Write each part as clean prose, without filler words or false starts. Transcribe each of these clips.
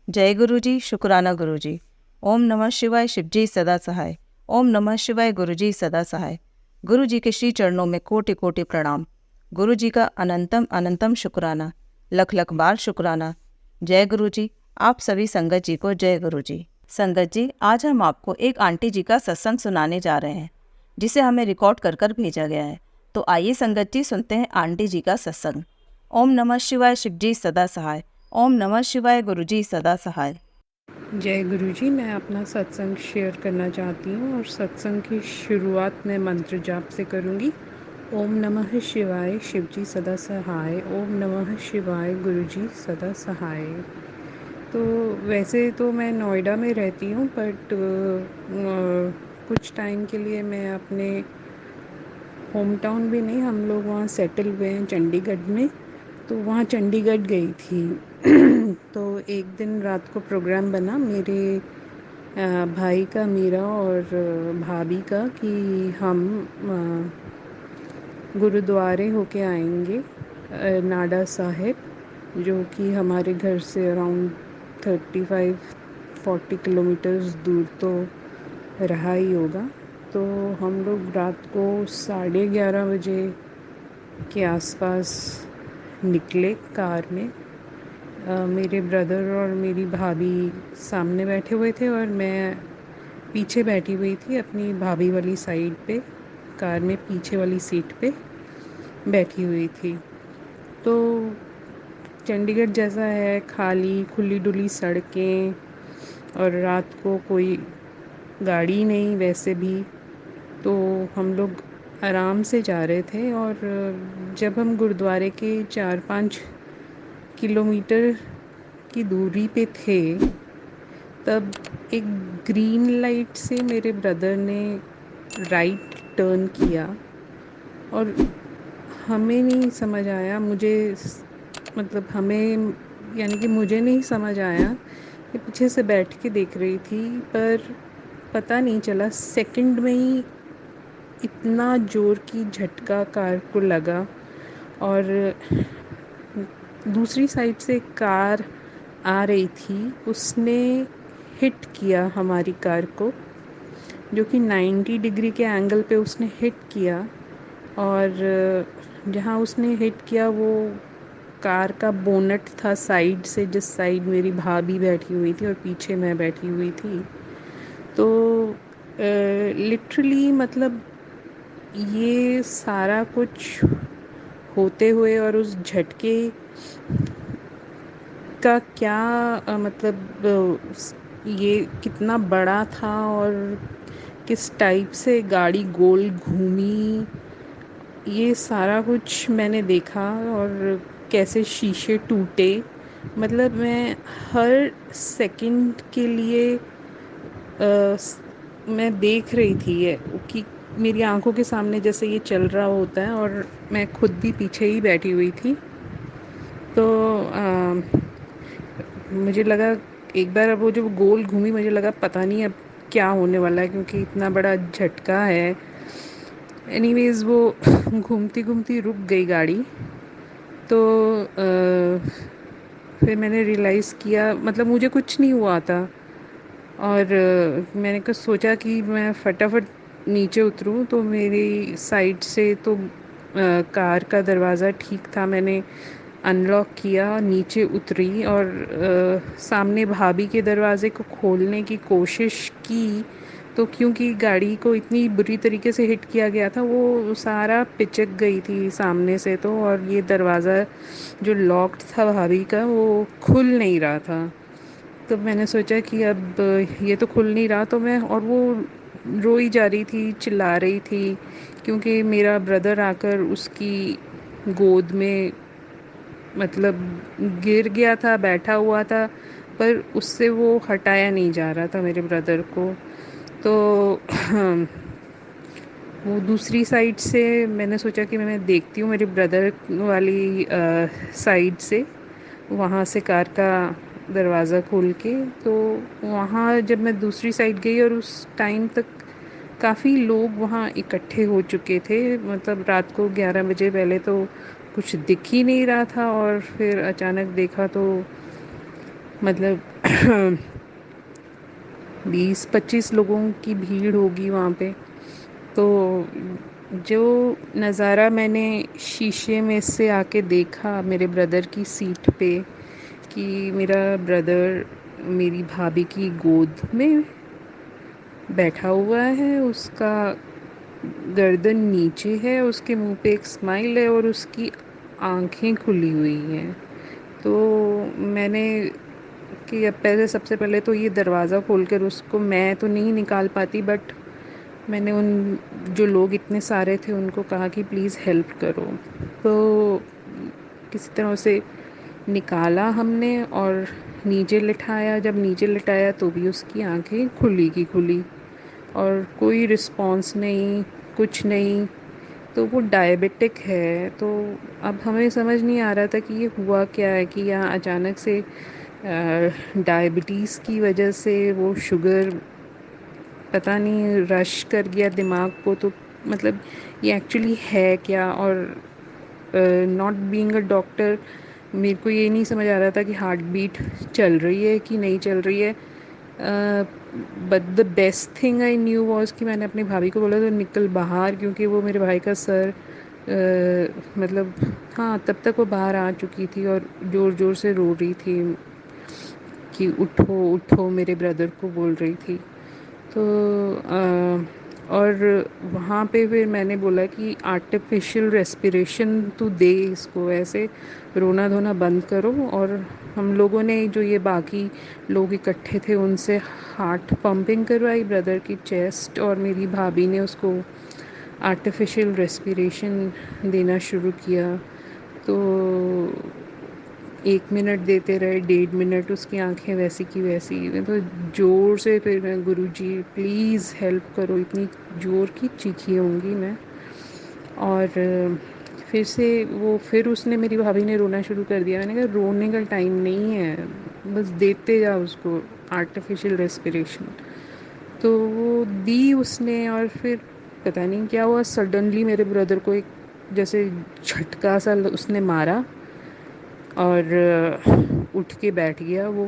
जय गुरु जी, शुक्राना गुरु जी। ओम नमः शिवाय, शिव जी सदा सहाय। ओम नमः शिवाय, गुरु जी सदा सहाय। गुरु जी के श्री चरणों में कोटि कोटि प्रणाम। गुरु जी का अनंतम अनंतम शुक्राना, लख लख बार शुक्राना। जय गुरु जी। आप सभी संगत जी को जय गुरु जी। संगत जी, आज हम आपको एक आंटी जी का सत्संग सुनाने जा रहे हैं, जिसे हमें रिकॉर्ड कर कर भेजा गया है। तो आइए संगत जी, सुनते हैं आंटी जी का सत्संग। ओम नमः शिवाय, शिव जी सदा सहाय। ओम नमः शिवाय, गुरु जी सदा सहाय। जय गुरु जी। मैं अपना सत्संग शेयर करना चाहती हूँ और सत्संग की शुरुआत मैं मंत्र जाप से करूँगी। ओम नमः शिवाय, शिव जी सदा सहाय। ओम नमः शिवाय, गुरु जी सदा सहाय। तो वैसे तो मैं नोएडा में रहती हूँ, बट कुछ टाइम के लिए मैं अपने होम टाउन भी नहीं, हम लोग वहाँ सेटल हुए हैं चंडीगढ़ में, तो वहाँ चंडीगढ़ गई थी। तो एक दिन रात को प्रोग्राम बना मेरे भाई का, मेरा और भाभी का, कि हम गुरुद्वारे होके आएंगे नाडा साहिब, जो कि हमारे घर से अराउंड 35-40 किलोमीटर्स दूर तो रहा ही होगा। तो हम लोग रात को 11:30 बजे के आसपास निकले कार में। मेरे ब्रदर और मेरी भाभी सामने बैठे हुए थे और मैं पीछे बैठी हुई थी अपनी भाभी वाली साइड पे, कार में पीछे वाली सीट पे बैठी हुई थी। तो चंडीगढ़ जैसा है, खाली खुली डुली सड़कें और रात को कोई गाड़ी नहीं वैसे भी। तो हम लोग आराम से जा रहे थे और जब हम गुरुद्वारे के 4-5 किलोमीटर की दूरी पे थे, तब एक ग्रीन लाइट से मेरे ब्रदर ने राइट टर्न किया और हमें नहीं समझ आया, मतलब हमें, यानी कि मुझे नहीं समझ आया कि पीछे से बैठ के देख रही थी, पर पता नहीं चला, सेकंड में ही इतना ज़ोर की झटका कार को लगा और दूसरी साइड से कार आ रही थी, उसने हिट किया हमारी कार को, जो कि 90 डिग्री के एंगल पे उसने हिट किया। और जहाँ उसने हिट किया वो कार का बोनट था साइड से, जिस साइड मेरी भाभी बैठी हुई थी और पीछे मैं बैठी हुई थी। तो लिटरली मतलब ये सारा कुछ होते हुए और उस झटके का क्या मतलब ये कितना बड़ा था और किस टाइप से गाड़ी गोल घूमी, ये सारा कुछ मैंने देखा। और कैसे शीशे टूटे, मतलब मैं हर सेकंड के लिए मैं देख रही थी ये, कि मेरी आंखों के सामने जैसे ये चल रहा होता है और मैं खुद भी पीछे ही बैठी हुई थी। तो मुझे लगा, एक बार अब वो जो गोल घूमी, मुझे लगा पता नहीं अब क्या होने वाला है, क्योंकि इतना बड़ा झटका है। एनीवेज वो घूमती घूमती रुक गई गाड़ी। तो फिर मैंने रियलाइज़ किया, मतलब मुझे कुछ नहीं हुआ था और मैंने कुछ सोचा कि मैं फटाफट नीचे उतरूँ, तो मेरी साइड से तो कार का दरवाज़ा ठीक था, मैंने अनलॉक किया, नीचे उतरी और सामने भाभी के दरवाज़े को खोलने की कोशिश की। तो क्योंकि गाड़ी को इतनी बुरी तरीके से हिट किया गया था, वो सारा पिचक गई थी सामने से, तो और ये दरवाज़ा जो लॉक्ड था भाभी का, वो खुल नहीं रहा था। तो मैंने सोचा कि अब ये तो खुल नहीं रहा, तो मैं, और वो रोई जा रही थी, चिल्ला रही थी, क्योंकि मेरा ब्रदर आकर उसकी गोद में मतलब गिर गया था, बैठा हुआ था, पर उससे वो हटाया नहीं जा रहा था मेरे ब्रदर को। तो वो दूसरी साइड से मैंने सोचा कि मैं देखती हूँ मेरे ब्रदर वाली साइड से, वहाँ से कार का दरवाज़ा खोल के। तो वहाँ जब मैं दूसरी साइड गई, और उस टाइम तक काफ़ी लोग वहाँ इकट्ठे हो चुके थे, मतलब रात को 11 बजे, पहले तो कुछ दिख ही नहीं रहा था और फिर अचानक देखा तो मतलब 20-25 लोगों की भीड़ होगी वहाँ पे। तो जो नज़ारा मैंने शीशे में से आके देखा मेरे ब्रदर की सीट पे, कि मेरा ब्रदर मेरी भाभी की गोद में बैठा हुआ है, उसका गर्दन नीचे है, उसके मुंह पे एक स्माइल है और उसकी आंखें खुली हुई हैं। तो मैंने कि अब पहले सबसे पहले तो ये दरवाज़ा खोलकर उसको मैं तो नहीं निकाल पाती, बट मैंने उन जो लोग इतने सारे थे उनको कहा कि प्लीज़ हेल्प करो। तो किसी तरह उसे निकाला हमने और नीचे लिटाया। जब नीचे लिटाया तो भी उसकी आंखें खुली की खुली और कोई रिस्पॉन्स नहीं, कुछ नहीं। तो वो डायबिटिक है। तो अब हमें समझ नहीं आ रहा था कि ये हुआ क्या है, कि यहाँ अचानक से डायबिटीज़ की वजह से वो शुगर पता नहीं रश कर गया दिमाग को। तो मतलब ये एक्चुअली है क्या? और नॉट बीइंग अ डॉक्टर, मेरे को ये नहीं समझ आ रहा था कि हार्ट बीट चल रही है कि नहीं चल रही है। But the best thing I knew was कि मैंने अपनी भाभी को बोला तो निकल बाहर, क्योंकि वो मेरे भाई का सर मतलब हाँ, तब तक वो बाहर आ चुकी थी और ज़ोर ज़ोर से रो रही थी कि उठो उठो, मेरे ब्रदर को बोल रही थी। तो और वहाँ पे फिर मैंने बोला कि आर्टिफिशियल रेस्पिरेशन तू दे इसको, ऐसे रोना धोना बंद करो। और हम लोगों ने जो ये बाकी लोग इकट्ठे थे उनसे हार्ट पंपिंग करवाई ब्रदर की चेस्ट, और मेरी भाभी ने उसको आर्टिफिशियल रेस्पिरेशन देना शुरू किया। तो 1 मिनट देते रहे, 1.5 मिनट, उसकी आंखें वैसी की वैसी। मैं तो ज़ोर से फिर मैं, गुरुजी प्लीज़ हेल्प करो, इतनी ज़ोर की चीखी होंगी मैं। और फिर से वो, फिर उसने, मेरी भाभी ने रोना शुरू कर दिया। मैंने कहा रोने का टाइम नहीं है, बस देते जाओ उसको आर्टिफिशियल रेस्पिरेशन। तो वो दी उसने और फिर पता नहीं क्या हुआ, सडनली मेरे ब्रदर को एक जैसे झटका सा उसने मारा और उठ के बैठ गया वो।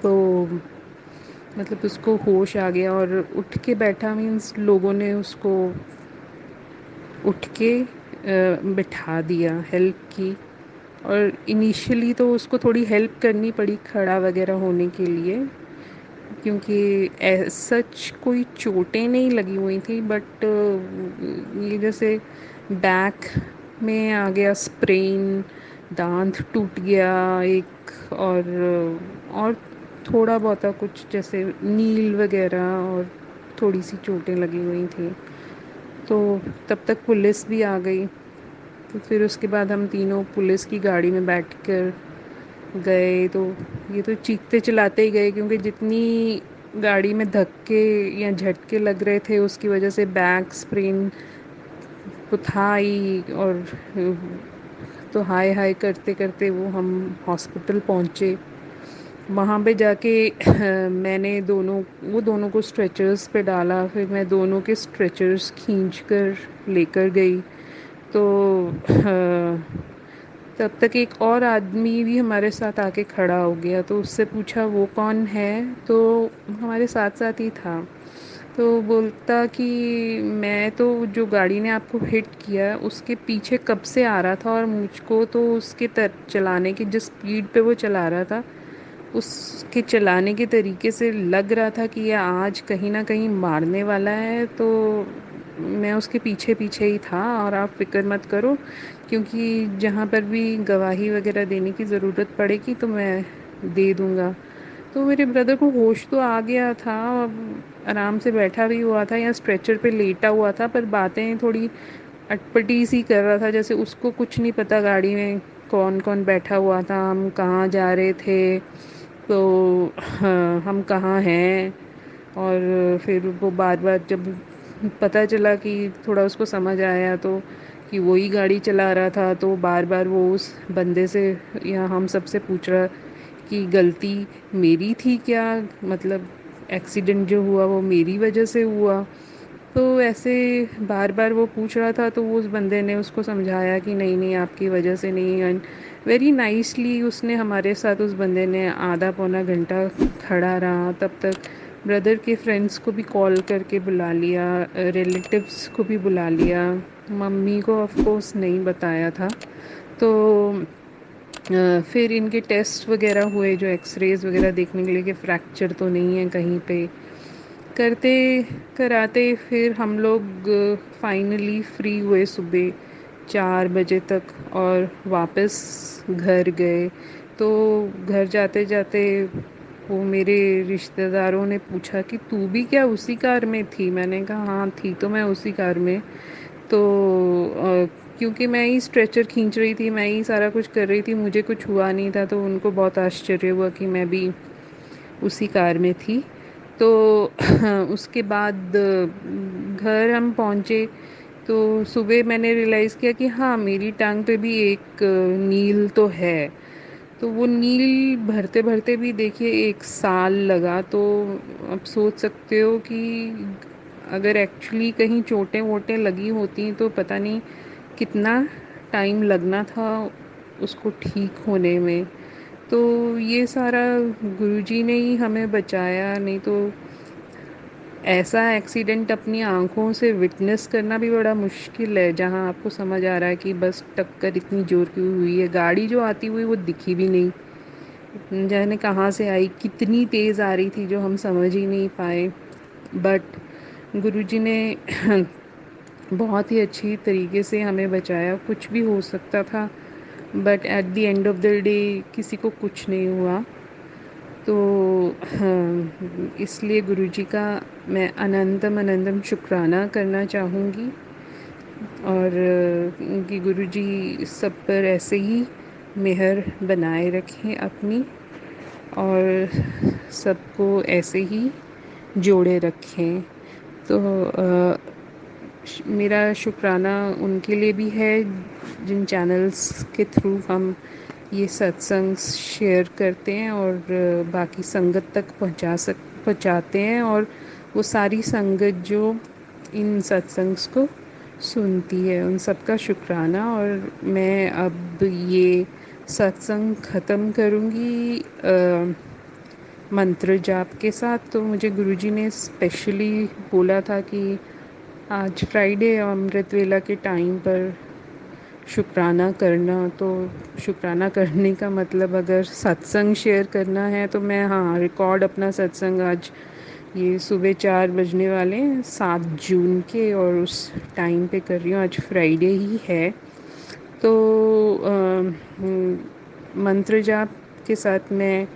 तो मतलब उसको होश आ गया और उठ के बैठा, मीन्स लोगों ने उसको उठ के बिठा दिया, हेल्प की। और इनिशियली तो उसको थोड़ी हेल्प करनी पड़ी खड़ा वगैरह होने के लिए, क्योंकि सच कोई चोटें नहीं लगी हुई थी, बट ये जैसे बैक में आ गया स्प्रेन, दांत टूट गया एक, और थोड़ा बहुता कुछ जैसे नील वगैरह और थोड़ी सी चोटें लगी हुई थी। तो तब तक पुलिस भी आ गई। तो फिर उसके बाद हम तीनों पुलिस की गाड़ी में बैठकर गए। तो ये तो चीखते चिल्लाते ही गए, क्योंकि जितनी गाड़ी में धक्के या झटके लग रहे थे उसकी वजह से बैक स्प्रेन तो था ही। और तो हाय हाय करते करते वो हम हॉस्पिटल पहुँचे। वहाँ पे जाके मैंने वो दोनों को स्ट्रेचर्स पे डाला। फिर मैं दोनों के स्ट्रेचर्स खींच कर लेकर गई। तो तब तक एक और आदमी भी हमारे साथ आके खड़ा हो गया। तो उससे पूछा वो कौन है, तो हमारे साथ साथ ही था। तो बोलता कि मैं तो, जो गाड़ी ने आपको हिट किया उसके पीछे कब से आ रहा था, और मुझको तो उसके चलाने की, जिस स्पीड पे वो चला रहा था उसके चलाने के तरीके से लग रहा था कि ये आज कहीं ना कहीं मारने वाला है। तो मैं उसके पीछे पीछे ही था, और आप फिक्र मत करो, क्योंकि जहाँ पर भी गवाही वगैरह देने की ज़रूरत पड़ेगी तो मैं दे दूँगा। तो मेरे ब्रदर को होश तो आ गया था, अब आराम से बैठा भी हुआ था या स्ट्रेचर पे लेटा हुआ था, पर बातें थोड़ी अटपटी सी कर रहा था, जैसे उसको कुछ नहीं पता गाड़ी में कौन कौन बैठा हुआ था, हम कहाँ जा रहे थे, तो हाँ, हम कहाँ हैं। और फिर वो बार बार जब पता चला कि थोड़ा उसको समझ आया, तो कि वही गाड़ी चला रहा था, तो बार बार वो उस बंदे से या हम सब से पूछ रहा कि गलती मेरी थी क्या, मतलब एक्सीडेंट जो हुआ वो मेरी वजह से हुआ। तो ऐसे बार बार वो पूछ रहा था। तो उस बंदे ने उसको समझाया कि नहीं नहीं, आपकी वजह से नहीं, वेरी नाइसली उसने हमारे साथ, उस बंदे ने आधा पौना घंटा खड़ा रहा। तब तक ब्रदर के फ्रेंड्स को भी कॉल करके बुला लिया, रिलेटिव्स को भी बुला लिया। मम्मी को ऑफ कोर्स नहीं बताया था। तो फिर इनके टेस्ट वगैरह हुए, जो एक्सरेज वगैरह देखने के लिए कि फ्रैक्चर तो नहीं है कहीं पे। करते कराते फिर हम लोग फाइनली फ्री हुए सुबह 4 बजे तक और वापस घर गए। तो घर जाते जाते वो मेरे रिश्तेदारों ने पूछा कि तू भी क्या उसी कार में थी? मैंने कहा हाँ थी तो मैं उसी कार में। तो क्योंकि मैं ही स्ट्रेचर खींच रही थी, मैं ही सारा कुछ कर रही थी, मुझे कुछ हुआ नहीं था, तो उनको बहुत आश्चर्य हुआ कि मैं भी उसी कार में थी। तो उसके बाद घर हम पहुँचे तो सुबह मैंने रियलाइज़ किया कि हाँ मेरी टांग पे भी एक नील तो है। तो वो नील भरते भरते भी देखिए 1 साल लगा। तो आप सोच सकते हो कि अगर एक्चुअली कहीं चोटें वोटें लगी होती तो पता नहीं कितना टाइम लगना था उसको ठीक होने में। तो ये सारा गुरुजी ने ही हमें बचाया, नहीं तो ऐसा एक्सीडेंट अपनी आँखों से विटनेस करना भी बड़ा मुश्किल है, जहाँ आपको समझ आ रहा है कि बस टक्कर इतनी ज़ोर की हुई है, गाड़ी जो आती हुई वो दिखी भी नहीं, जाने कहाँ से आई, कितनी तेज़ आ रही थी जो हम समझ ही नहीं पाए। बट गुरुजी ने बहुत ही अच्छी तरीके से हमें बचाया। कुछ भी हो सकता था but at the end of the day किसी को कुछ नहीं हुआ। तो हाँ, इसलिए गुरुजी का मैं अनंतम अनंतम शुक्राना करना चाहूँगी। और कि गुरुजी सब पर ऐसे ही मेहर बनाए रखें अपनी, और सबको ऐसे ही जोड़े रखें। तो मेरा शुक्राना उनके लिए भी है जिन चैनल्स के थ्रू हम ये सत्संग शेयर करते हैं और बाकी संगत तक पहुंचाते हैं, और वो सारी संगत जो इन सत्संग्स को सुनती है उन सबका शुक्राना। और मैं अब ये सत्संग ख़त्म करूँगी मंत्र जाप के साथ। तो मुझे गुरुजी ने स्पेशली बोला था कि आज फ्राइडे अमृत वेला के टाइम पर शुक्राना करना। तो शुक्राना करने का मतलब अगर सत्संग शेयर करना है तो मैं हाँ रिकॉर्ड अपना सत्संग आज ये सुबह 4 बजने वाले हैं 7 जून के, और उस टाइम पे कर रही हूँ। आज फ्राइडे ही है। तो मंत्र जाप के साथ मैं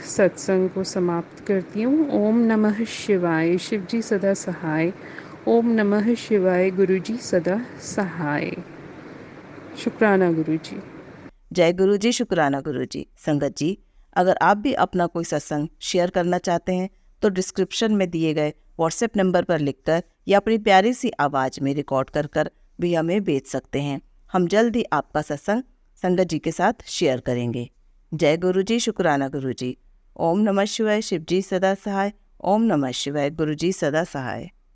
सत्संग को समाप्त करती हूँ। ओम नमः शिवाय, शिवजी सदा सहाय। ओम नमः शिवाय, गुरुजी सदा सहाय। शुक्राना गुरुजी। जय गुरु जी, शुक्राना गुरु जी। संगत जी, अगर आप भी अपना कोई सत्संग शेयर करना चाहते हैं तो डिस्क्रिप्शन में दिए गए व्हाट्सएप नंबर पर लिखकर या अपनी प्यारी सी आवाज़ में रिकॉर्ड कर कर भी हमें भेज सकते हैं। हम जल्द ही आपका सत्संग संगत जी के साथ शेयर करेंगे। जय गुरु जी, शुक्राना गुरु जी। ओम नमः शिवाय, शिव जी सदा सहाय। ओम नमः शिवाय, गुरु जी सदा सहाय।